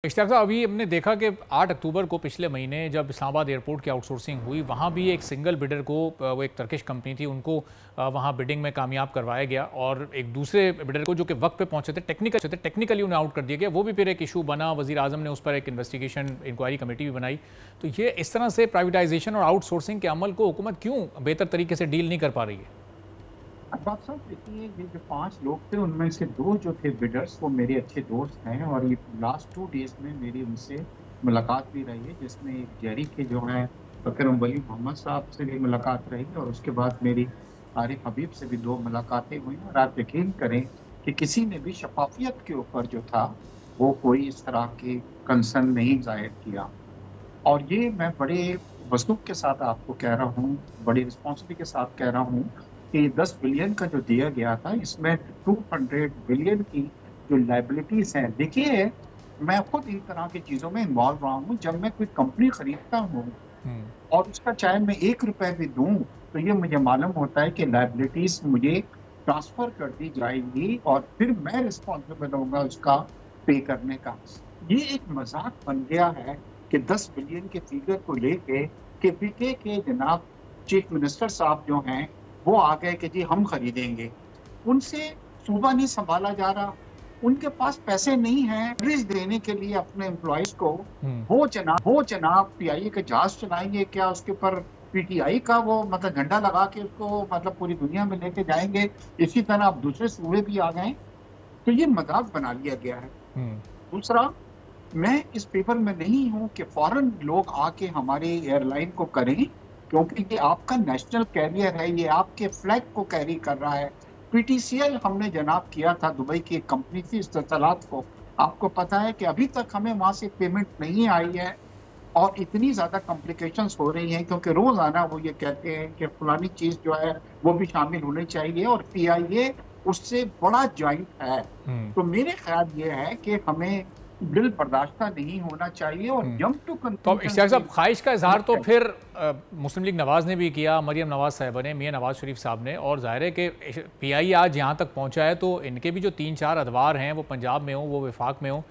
इश्तियाक साहब, अभी हमने देखा कि 8 अक्टूबर को पिछले महीने जब इस्लामाबाद एयरपोर्ट की आउटसोर्सिंग हुई, वहाँ भी एक सिंगल बिडर को, वो एक टर्किश कंपनी थी, उनको वहाँ बिडिंग में कामयाब करवाया गया और एक दूसरे बिडर को जो कि वक्त पे पहुँचे थे टेक्निकली उन्हें आउट कर दिया गया। वो भी फिर एक इशू बना, वज़ीर आज़म ने उस पर एक इन्वेस्टिगेशन इंक्वायरी कमेटी भी बनाई। तो ये इस तरह से प्राइवेटाइजेशन और आउटसोर्सिंग के अमल को हुकूमत क्यों बेहतर तरीके से डील नहीं कर पा रही है? अरबाज साहब, देखिए, ये जो 5 लोग थे उनमें से 2 जो थे बिडर्स वो मेरे अच्छे दोस्त हैं और ये लास्ट 2 डेज में मेरी उनसे मुलाकात भी रही है, जिसमें एक जेरी के जो हैं फ़खर वली मोहम्मद साहब से भी मुलाकात रही और उसके बाद मेरी आरिफ हबीब से भी 2 मुलाकातें हुई और आप यकीन करें कि किसी ने भी शफाफियत के ऊपर जो था वो कोई इस तरह के कंसर्न नहीं ज़ाहिर किया। और ये मैं बड़े वसूख के साथ आपको कह रहा हूँ, बड़ी रिस्पॉन्सिबिलिटी के साथ कह रहा हूँ कि 10 बिलियन का जो दिया गया था, इसमें 200 बिलियन की जो लायबिलिटीज हैं। देखिए, मैं खुद इन तरह की चीज़ों में इन्वॉल्व रहा हूँ। जब मैं कोई कंपनी खरीदता हूँ और उसका चाहे मैं 1 रुपए भी दूँ, तो ये मुझे मालूम होता है कि लायबिलिटीज मुझे ट्रांसफर कर दी जाएगी और फिर मैं रिस्पॉन्सिबल होऊंगा उसका पे करने का। ये एक मजाक बन गया है कि 10 बिलियन के फिगर को लेके कि पीके के जनाब चीफ मिनिस्टर साहब जो हैं वो आ गए कि जी हम खरीदेंगे। उनसे सूबा नहीं संभाला जा रहा, उनके पास पैसे नहीं हैं रिज देने के लिए अपने एम्प्लॉइज को। वो जनाब पीआईए के जहाज चलाएंगे क्या? उसके ऊपर पीटीआई का वो मतलब झंडा लगा के उसको मतलब पूरी दुनिया में लेके जाएंगे। इसी तरह अब दूसरे सूबे भी आ गए, तो ये मजाक बना लिया गया है। दूसरा, मैं इस पेपर में नहीं हूं कि फॉरेन लोग आके हमारे एयरलाइन को करें, क्योंकि ये आपका नेशनल कैरियर है, ये आपके फ्लैग को कैरी कर रहा है। पीटीसीएल हमने जनाब किया था, दुबई की एक कंपनी थी इस्तेलात को। आपको पता है कि अभी तक हमें वहां से पेमेंट नहीं आई है और इतनी ज्यादा कॉम्प्लिकेशंस हो रही हैं क्योंकि रोजाना वो ये कहते हैं कि फलानी चीज जो है वो भी शामिल होनी चाहिए और पीआईए उससे बड़ा जॉइंट है। तो मेरे ख्याल ये है कि हमें दिल बर्दाश्ता नहीं होना चाहिए और जंप टू तो इश्तियाक साहब, ख्वाहिश का इजहार तो फिर मुस्लिम लीग नवाज़ ने भी किया, मरियम नवाज़ साहिबा ने, मियां नवाज़ शरीफ साहब ने, और जाहिर है कि पीआईए आज यहाँ तक पहुँचा है तो इनके भी जो 3-4 अदवार हैं, वो पंजाब में हो, वो वफाक में हो,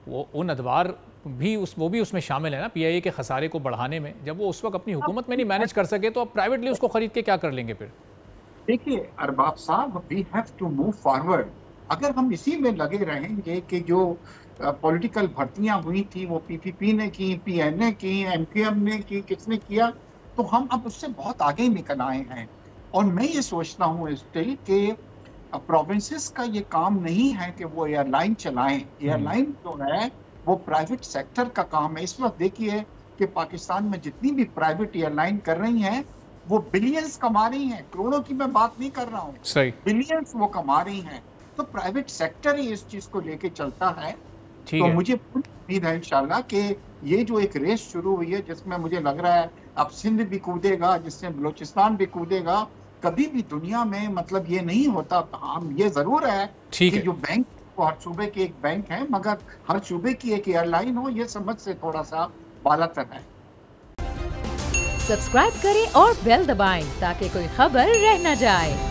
वो उन अदवार भी वो भी उसमें शामिल है ना पीआईए के खसारे को बढ़ाने में। जब वो उस वक्त अपनी हुकूमत में नहीं मैनेज कर सके तो अब प्राइवेटली उसको खरीद के क्या कर लेंगे फिर? देखिए अरबाब साहब, we have to move forward. अगर हम इसी में लगे रहेंगे कि जो पॉलिटिकल भर्तियां हुई थी वो पीपीपी ने की, पीएनए की, एमपीएम ने की, किसने किया, तो हम अब उससे बहुत आगे निकल आए हैं। और मैं ये सोचता हूँ स्टिल के प्रोविंसेस का ये काम नहीं है कि वो एयरलाइन चलाएं। एयरलाइन जो है वो प्राइवेट सेक्टर का काम है। इस वक्त देखिए कि पाकिस्तान में जितनी भी प्राइवेट एयरलाइन कर रही हैं वो बिलियंस कमा रही हैं, करोड़ों की मैं बात नहीं कर रहा हूँ, बिलियंस वो कमा रही हैं। तो प्राइवेट सेक्टर ही इस चीज को लेके चलता है। तो मुझे उम्मीद है इंशाल्लाह कि ये जो एक रेस शुरू हुई है जिसमें मुझे लग रहा है अब सिंध भी कूदेगा, जिससे बलोचिस्तान भी कूदेगा। कभी भी दुनिया में मतलब ये नहीं होता। हम ये जरूर है कि जो बैंक वो हर सूबे की एक बैंक है, मगर हर सूबे की एक एयरलाइन हो, ये समझ से थोड़ा सा बालातर है। सब्सक्राइब करें और बेल दबाएं ताकि कोई खबर रह न जाए।